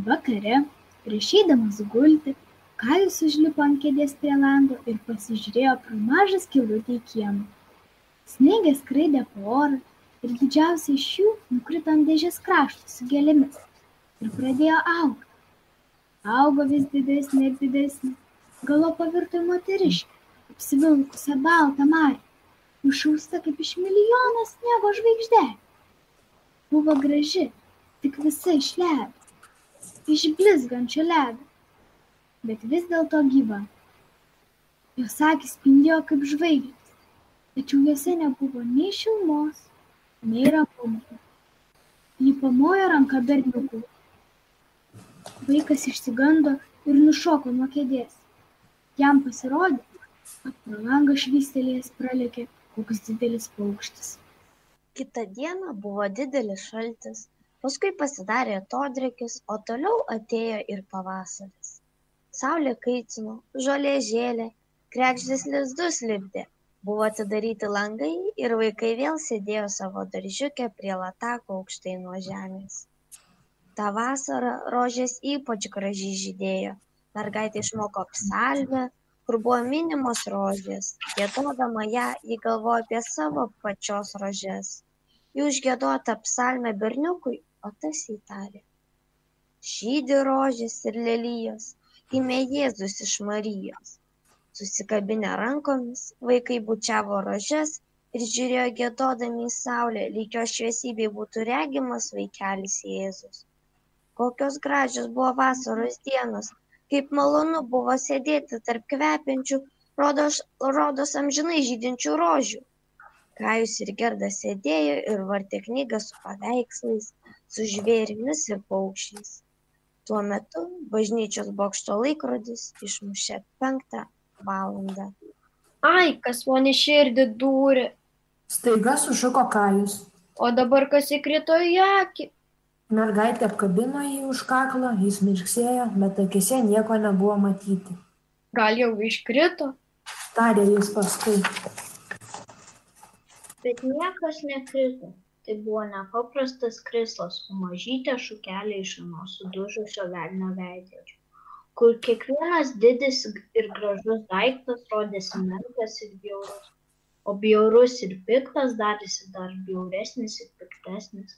Vakare, prieš eidamas gulti, Kajus užlipo ant kėdės prie lango ir pasižiūrėjo pro mažą skylutę į kiemą. Snaigės skraidė po orą ir didžiausia iš jų nukrito ant dėžės krašto su gėlėmis ir pradėjo augti. Augo vis didesnė ir didesnė, galop pavirto į moteriškę, apsivilkusią baltą marę, išausta kaip iš milijono sniego žvaigždelių. Buvo graži, tik visa iš ledo, iš blizgančio ledo, bet vis dėlto gyva. Jos akys spindėjo kaip žvaigždės, tačiau jose nebuvo nei šilumos, nei ramumo. Ji pamojo ranką berniukui. Vaikas išsigando ir nušoko nuo kėdės. Jam pasirodė, kad pro langą švystelėjęs pralėkė koks didelis paukštis. Kitą dieną buvo didelis šaltis, paskui pasidarė atodrėkis, o toliau atėjo ir pavasaris. Saulė kaitino, žolė žėlė, kregždės lizdus lipdė, buvo atidaryti langai ir vaikai vėl sėdėjo savo daržiuke prie latako aukštai nuo žemės. Ta vasara rožės ypač gražiai žydėjo. Mergaitė išmoko psalmę, kur buvo minimos rožės. Giedodama ją, ji galvojo apie savo pačios rožes. Ji užgiedota psalmę berniukui, o tas įtarė: žydi rožės ir lelijos, gimė Jėzus iš Marijos. Susikabinę rankomis, vaikai bučiavo rožes ir žiūrėjo giedodami į saulę, lyg jo šviesybei būtų regimas vaikelis Jėzus. Kokios gražios buvo vasaros dienos, kaip malonu buvo sėdėti tarp kvepiančių, rodos amžinai žydinčių rožių. Kajus ir Gerda sėdėjo ir vartė knygą su paveikslais, su žvėrimis ir paukščiais. Tuo metu bažnyčios bokšto laikrodis išmušė 5 valandą. Ai, kas man į širdį dūrė. Staiga sušuko Kajus. O dabar kas įkrito į akį? Mergaitė apkabino jį už kaklo, jis mirksėjo, bet akise nieko nebuvo matyti. Gal jau iškrito? Tarė jis paskui. Bet niekas nekrito. Tai buvo nepaprastas krislas su mažytė šukelė iš ano sudužusio velnio veidrodžio, kur kiekvienas didis ir gražus daiktas rodėsi menkas ir bjaurus, o bjaurus ir piktas darėsi dar bjauresnis ir piktesnis.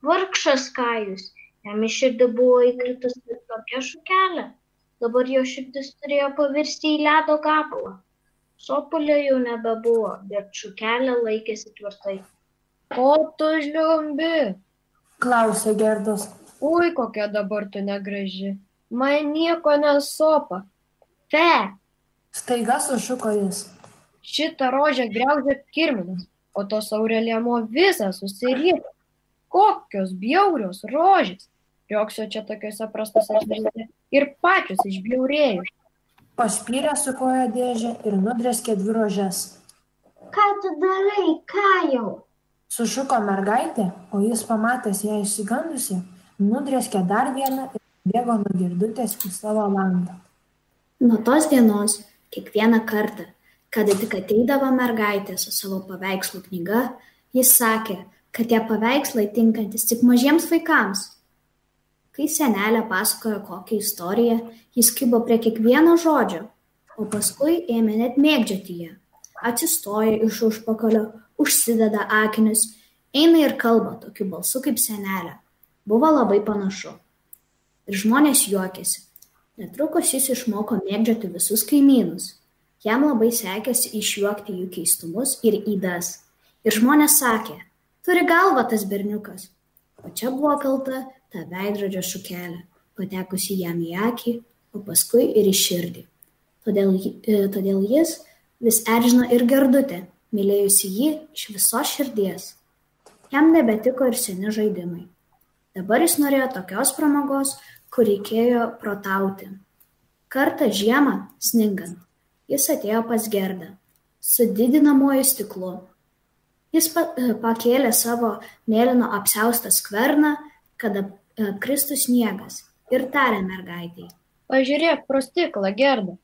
Vargšas Kajus, jam į širdį buvo įkritusi tokia šukelė, dabar jo širdis turėjo pavirsti į ledo gabalą. Sopulio jau nebebuvo, bet šukelė laikėsi tvirtai. O tu žliumbi? Klausė Gerdos. Ui, kokia dabar tu negraži. Man nieko nesopa. Fe! Staiga sušuko jis. Šitą rožę griaužė kirminas, o tos aureliamo visą susirieto. Kokios bjaurios rožės. Rioksio čia tokiuose prastose žvaigždėse ir pačios išbjaurėjo. Paspyrė su koja dėžę ir nudrėskė 2 rožes. Ką tu darai, Kajau? Sušuko mergaitė, o jis pamatęs ją išsigandusi, nudrėskė dar vieną ir bėgo nuo Gerdutės į savo langą. Nuo tos dienos, kiekvieną kartą, kada tik ateidavo mergaitė su savo paveikslų knyga, jis sakė, kad tie paveikslai tinkantis tik mažiems vaikams. Kai senelė pasakojo kokią istoriją, jis kibo prie kiekvieno žodžio, o paskui ėmė net mėgdžioti ją. Atsistoja iš užpakalio, užsideda akinius, eina ir kalba tokiu balsu kaip senelė. Buvo labai panašu. Ir žmonės juokėsi. Netrukus jis išmoko mėgdžioti visus kaimynus. Jam labai sekėsi išjuokti jų keistumus ir ydas. Ir žmonės sakė: turi galvą tas berniukas. O čia buvo kalta ta veidrodžio šukelė, patekusi jam į akį, o paskui ir į širdį. Todėl jis vis erzino ir Gerdutę, mylėjusi jį iš visos širdies. Jam nebetiko ir seni žaidimai. Dabar jis norėjo tokios pramogos, kur reikėjo protauti. Kartą žiemą, sningant, jis atėjo pas Gerdą su didinamuoju stiklu. Jis pakėlė savo mėlyno apsiaustą skverną, kada kristų sniegas, ir tarė mergaitei: Pažiūrėk pro stiklą, Gerda.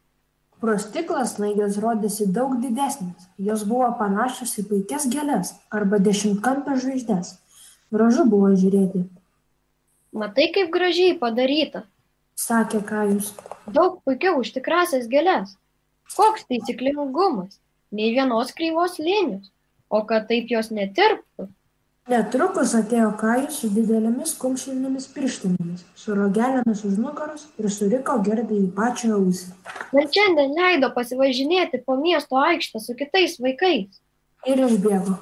Pro stiklą snaigės rodėsi daug didesnės. Jos buvo panašios į puikias 10 gėles arba 10-kampes žvaigždes. Gražu buvo žiūrėti. Matai, kaip gražiai padaryta. sakė Kajus. Daug puikiau už tikrasias gėles. Koks taisyklingumas, nei vienos kreivos linijos, o kad taip jos netirptų. Netrukus atėjo Kajus su didelėmis kumštinėmis pirštinėmis, su rogelėmis už nugaros ir suriko Gerdai į pačią ausį. Man šiandien leido pasivažinėti po miesto aikštę su kitais vaikais. Ir išbėgo.